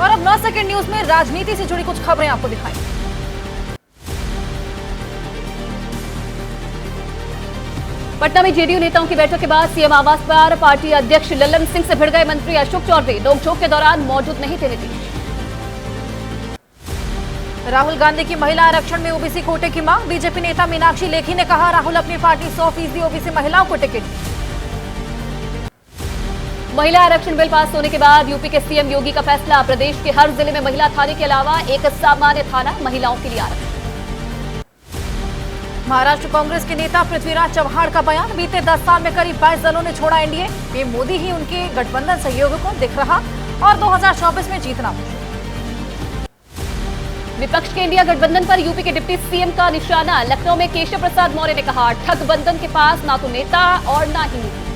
और अब 9 second news में राजनीति से जुड़ी कुछ खबरें आपको दिखाएं। पटना में जेडीयू नेताओं की बैठक के बाद सीएम आवास पर पार्टी अध्यक्ष लल्लन सिंह से भिड़ गए मंत्री अशोक चौधरी। नोकझोंक के दौरान मौजूद नहीं थे नीतीश। राहुल गांधी की महिला आरक्षण में ओबीसी कोटे की मांग। बीजेपी नेता मीनाक्षी लेखी ने कहा, राहुल अपनी पार्टी 100% ओबीसी महिलाओं को टिकट। महिला आरक्षण बिल पास होने के बाद यूपी के सीएम योगी का फैसला। प्रदेश के हर जिले में महिला थाने के अलावा एक सामान्य थाना महिलाओं के लिए आरक्षण। महाराष्ट्र कांग्रेस के नेता पृथ्वीराज चव्हाण का बयान। बीते 10 साल में करीब 22 दलों ने छोड़ा एनडीए। ये मोदी ही उनके गठबंधन सहयोगियों को दिख रहा और 2024 में जीतना। विपक्ष के इंडिया गठबंधन पर यूपी के डिप्टी सीएम का निशाना। लखनऊ में केशव प्रसाद मौर्य ने कहा, ठगबंधन के पास ना तो नेता और ना ही नीति।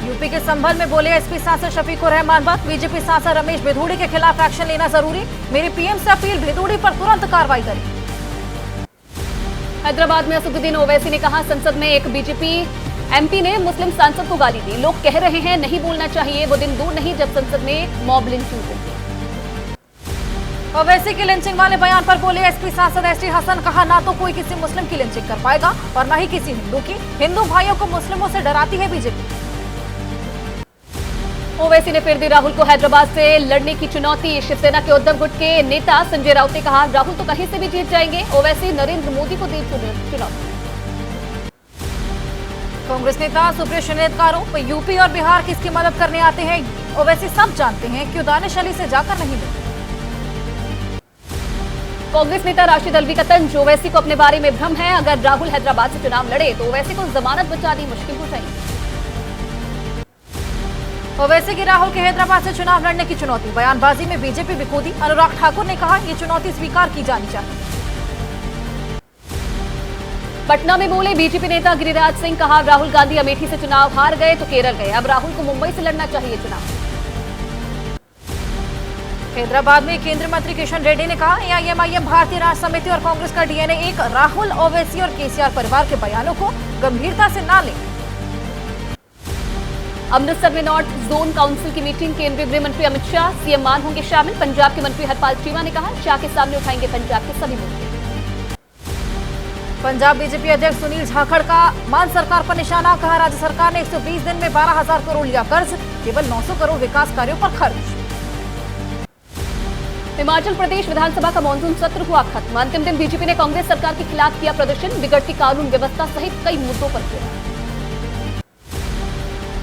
यूपी के संभल में बोले एसपी सांसद शफीकुर रहमान बात। बीजेपी सांसद रमेश भिदुड़ी के खिलाफ एक्शन लेना जरूरी। मेरी पीएम से अपील, भिदुड़ी पर तुरंत कार्रवाई करें। हैदराबाद में असदुद्दीन ओवैसी ने कहा, संसद में एक बीजेपी एमपी ने मुस्लिम सांसद को गाली दी। लोग कह रहे हैं नहीं बोलना चाहिए, वो दिन दूर नहीं जब संसद में मॉब लिंचिंग होगी। ओवैसी की लिंचिंग वाले बयान पर बोले एसपी सांसद एसटी हसन। कहा, ना तो कोई किसी मुस्लिम की लिंचिंग कर पाएगा और ना ही किसी हिंदू की। हिंदू भाइयों को मुस्लिमों से डराती है बीजेपी। ओवैसी ने फिर दी राहुल को हैदराबाद से लड़ने की चुनौती। शिवसेना के उद्धव गुट के नेता संजय राउत ने कहा, राहुल तो कहीं से भी जीत जाएंगे। ओवैसी नरेंद्र मोदी को दी चुनौती। कांग्रेस नेता सुप्रियो शनेत का आरोप, यूपी और बिहार किसकी मदद करने आते हैं ओवैसी सब जानते हैं, क्यों दानिश अली से जाकर नहीं मिले। कांग्रेस नेता राशिद अल्वी का तंज, ओवैसी को अपने बारे में भ्रम है। अगर राहुल हैदराबाद से चुनाव लड़े तो ओवैसी को जमानत बचानी मुश्किल हो जाएगी। ओवैसी की राहुल के हैदराबाद से चुनाव लड़ने की चुनौती। बयानबाजी में बीजेपी भी कूदी। अनुराग ठाकुर ने कहा, ये चुनौती स्वीकार की जानी चाहिए। पटना में बोले बीजेपी नेता गिरिराज सिंह। कहा, राहुल गांधी अमेठी से चुनाव हार गए तो केरल गए, अब राहुल को मुंबई से लड़ना चाहिए चुनाव। हैदराबाद में केंद्रीय मंत्री किशन रेड्डी ने कहा, एआईएमआईएम भारतीय राष्ट्र समिति और कांग्रेस का डीएनए एक। राहुल, ओवैसी और केसीआर परिवार के बयानों को गंभीरता से ना लें। अमृतसर में नॉर्थ जोन काउंसिल की मीटिंग। केंद्रीय गृह मंत्री अमित शाह, सीएम मान होंगे शामिल। पंजाब के मंत्री हरपाल चीमा ने कहा, शाह के सामने उठाएंगे पंजाब के सभी मुद्दे। पंजाब बीजेपी अध्यक्ष सुनील जाखड़ का मान सरकार पर निशाना। कहा, राज्य सरकार ने 120 दिन में 12,000 करोड़ लिया कर्ज, केवल 900 करोड़ विकास कार्यों पर खर्च। हिमाचल प्रदेश विधानसभा का मॉनसून सत्र हुआ खत्म। अंतिम दिन बीजेपी ने कांग्रेस सरकार के खिलाफ किया प्रदर्शन। बिगड़ती कानून व्यवस्था सहित कई मुद्दों पर किया।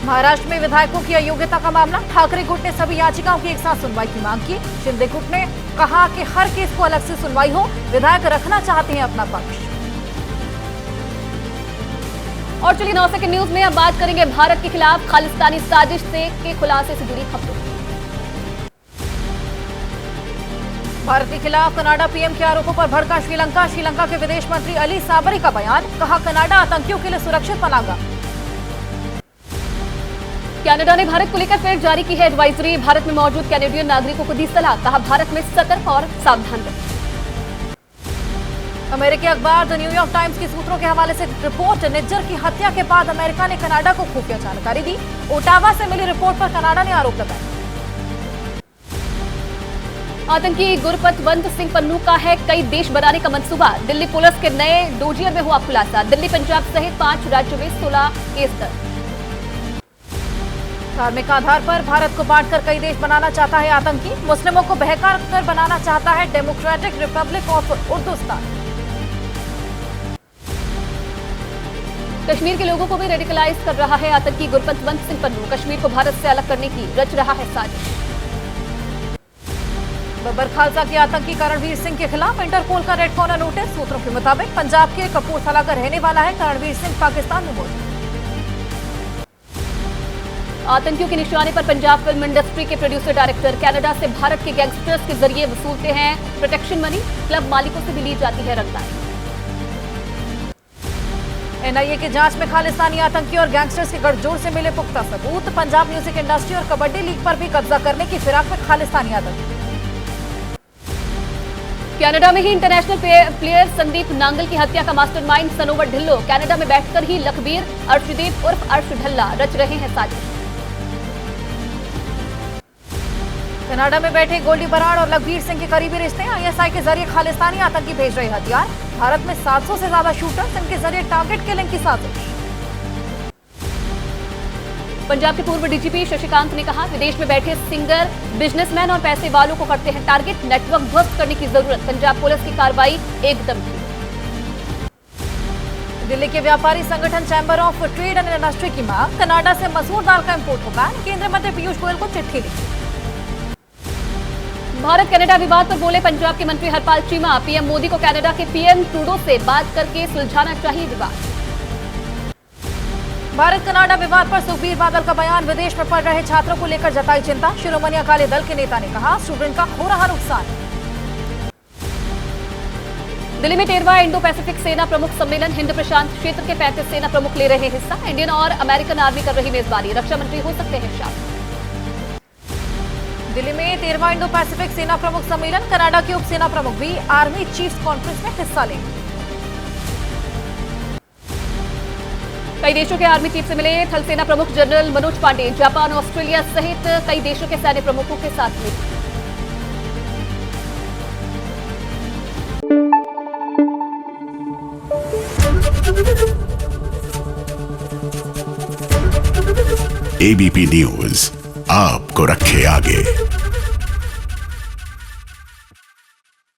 महाराष्ट्र में विधायकों की अयोग्यता का मामला। ठाकरे गुट ने सभी याचिकाओं की एक साथ सुनवाई की मांग की। शिंदे गुट ने कहा कि हर केस को अलग से सुनवाई हो, विधायक रखना चाहते हैं अपना पक्ष। और चलिए 9 सेकंड न्यूज में अब बात करेंगे भारत के खिलाफ खालिस्तानी साजिश के खुलासे से जुड़ी खबरों। भारत के खिलाफ कनाडा पीएम के आरोपों पर भड़का श्रीलंका। श्रीलंका के विदेश मंत्री अली साबरी का बयान। कहा, कनाडा आतंकियों के लिए सुरक्षित पनागा। कनाडा ने भारत को लेकर फिर जारी की है एडवाइजरी। भारत में मौजूद कैनेडियन नागरिकों को दी सलाह। कहा, भारत में सतर्क और सावधान रहें। अमेरिकी अखबार द न्यूयॉर्क टाइम्स के सूत्रों के हवाले से रिपोर्ट। निज्जर की हत्या के बाद अमेरिका ने कनाडा को खुफिया जानकारी दी। ओटावा से मिली रिपोर्ट पर कनाडा ने आरोप लगाया। आतंकी गुरपतवंत सिंह पन्नू का है कई देश बनाने का मंसूबा। दिल्ली पुलिस के नए डोजियर में हुआ खुलासा। दिल्ली, पंजाब सहित 5 राज्यों में 16 केस दर्ज। धार्मिक आधार पर भारत को बांटकर कई देश बनाना चाहता है आतंकी। मुस्लिमों को बहका कर बनाना चाहता है डेमोक्रेटिक रिपब्लिक ऑफ उर्दुस्तान। कश्मीर के लोगों को भी रेडिकलाइज कर रहा है आतंकी गुरपतवंत सिंह पन्नू। कश्मीर को भारत से अलग करने की रच रहा है साजिश। बब्बर खालसा के आतंकी करणवीर सिंह के खिलाफ इंटरपोल का रेड कॉर्नर नोटिस। सूत्रों के मुताबिक पंजाब के कपूरथला का रहने वाला है करणवीर सिंह, पाकिस्तान में मौजूद। आतंकियों के निशाने पर पंजाब फिल्म इंडस्ट्री के प्रोड्यूसर डायरेक्टर कनाडा से भारत के गैंगस्टर्स के जरिए वसूलते हैं प्रोटेक्शन मनी। क्लब मालिकों से भी ली जाती है रंगदारी। एनआईए की जांच में खालिस्तानी आतंकी और गैंगस्टर्स के गठजोड़ से मिले पुख्ता सबूत। पंजाब म्यूजिक इंडस्ट्री और कबड्डी लीग पर भी कब्जा करने की फिराक में खालिस्तानी आतंकी। कनाडा में ही इंटरनेशनल प्लेयर संदीप नांगल की हत्या का मास्टरमाइंड सनोवर ढिल्लो। कनाडा में बैठकर ही लखबीर अर्शदीप उर्फ अर्श ढल्ला रच रहे हैं साजिश। कनाडा में बैठे गोल्डी बराड़ और लखबीर सिंह के करीबी रिश्ते। आईएसआई के जरिए खालिस्तानी आतंकी भेज रहे हथियार। भारत में 700 से ज्यादा शूटर्स, इनके जरिए टारगेट किलिंग की साजिश। पंजाब के पूर्व डीजीपी शशिकांत ने कहा, विदेश में बैठे सिंगर बिजनेसमैन और पैसे वालों को करते हैं टारगेट, नेटवर्क ध्वस्त करने की जरूरत। पंजाब पुलिस की कार्रवाई एकदम की। दिल्ली के व्यापारी संगठन chamber of trade and industry की मांग, कनाडा से मसूर दाल का इंपोर्ट हो बैन। केंद्रीय मंत्री पीयूष गोयल को चिट्ठी लिखी। भारत कनाडा विवाद पर बोले पंजाब के मंत्री हरपाल चीमा, पीएम मोदी को कनाडा के पीएम ट्रूडो से बात करके सुलझाना चाहिए विवाद। भारत कनाडा विवाद पर सुखबीर बादल का बयान, विदेश में पढ़ रहे छात्रों को लेकर जताई चिंता। शिरोमणि अकाली दल के नेता ने कहा, स्टूडेंट का हो रहा नुकसान। दिल्ली में 13वां इंडो पैसिफिक सेना प्रमुख सम्मेलन, हिंद प्रशांत क्षेत्र के 35 सेना प्रमुख ले रहे हिस्सा। इंडियन और अमेरिकन आर्मी कर रही मेजबानी, रक्षा मंत्री हो सकते हैं शामिल। दिल्ली में 13वां इंडो पैसिफिक सेना प्रमुख सम्मेलन, कनाडा के उप सेना प्रमुख भी आर्मी चीफ्स कॉन्फ्रेंस में हिस्सा लेंगे। कई देशों के आर्मी चीफ से मिले थल सेना प्रमुख General Manoj Pande, Japan, Australia सहित कई देशों के सैन्य प्रमुखों के साथ मिले। एबीपी न्यूज आपको रखे आगे।